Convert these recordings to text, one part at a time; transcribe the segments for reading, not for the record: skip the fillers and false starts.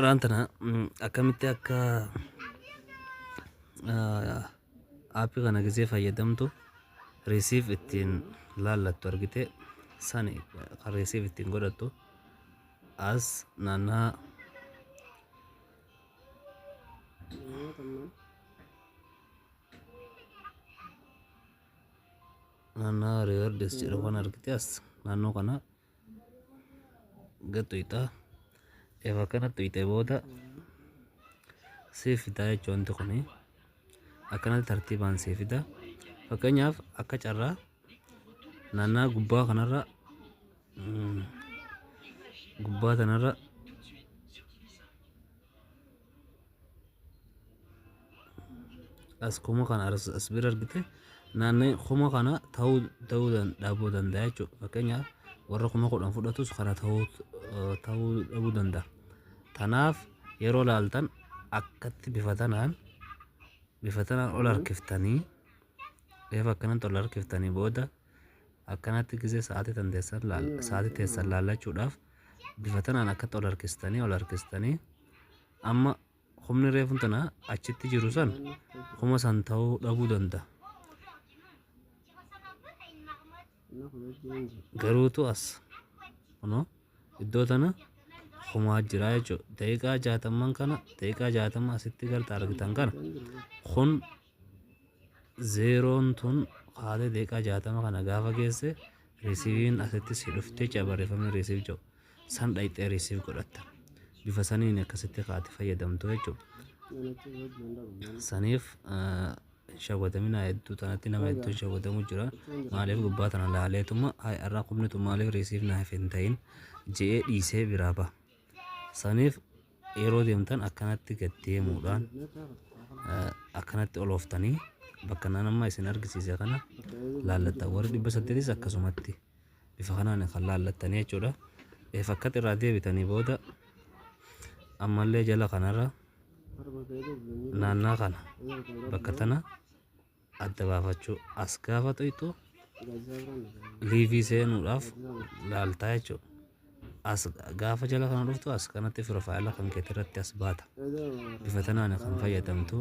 raantana akkamitti akka aappii kana gisee fayyadamtu receive ittiin laallattu argite sani kan receive ittiin godhattu as naannaa rewards jedhu kan argite as naannoo kana gatuyta efa kana tuyte booda seefida jechuun wanti kuni akkanatti tartiibaan seefida. Fakkeenyaaf akka carraa naannaa gubbaa kanarra gubbaa tanarra as kuma kana as bira argite naannoo kuma kana ta'uu dhabuu danda'a jechuudha. Fakkeenyaaf warra kuma kudhan fudhatus kana ta'uu dhabuu danda'a. Tanaaf yeroo laaltan akkatti bifa tanaan ol harkiftanii efa akkanatti ol harkiftanii booda akkanatti gisee sa'aatii teessan laallachuudhaaf bifa tanaan akkatti ol harkistanii amma humni reefun tana achitti jiru san kuma san ta'uu dhabuu danda'a. Garuutu as kuno iddoo tana kumaa jira jechuudha. Daqiiqaa 60 kana daqiiqaa 60 asitti galta argitan kana kun zeeroon tun haala daqiiqaa 60 kana gaafa geesse resiiviin asitti si dhuftee barreeffamni resiiv jedhu san dhayxee resiiv godhatta. Bifa saniin akkasitti kaati fayyadamtu jechuudha. Saniif shawwatamina hedduu tanatti nama hedduu shawwatamu jira. Maaliif gubbaa tana laaleetuma irraa qubnitu maaliif resiiv naaf hin ta'in je'ee dhiisee biraa ba'a. Saniif yeroo deemtan akkanatti gad deemuudhaan akkanatti ol ooftanii bakka nama isin argisiise kana laallatta. Warri 800 akkasumatti bifa kanaan kan laallattanii jechuudha. Fakkatti irraa deebitanii booda ammallee jala kanarra naannaa kana bakka tana adda baafachuu as gaafa tuytu liivii seenuudhaaf laaltaa jechuudha. As gaafa jala kana dhuftu as kanatti profaayila kan keetti irratti as baata. Bifa tanaan kan fayyadamtu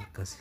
akkasi.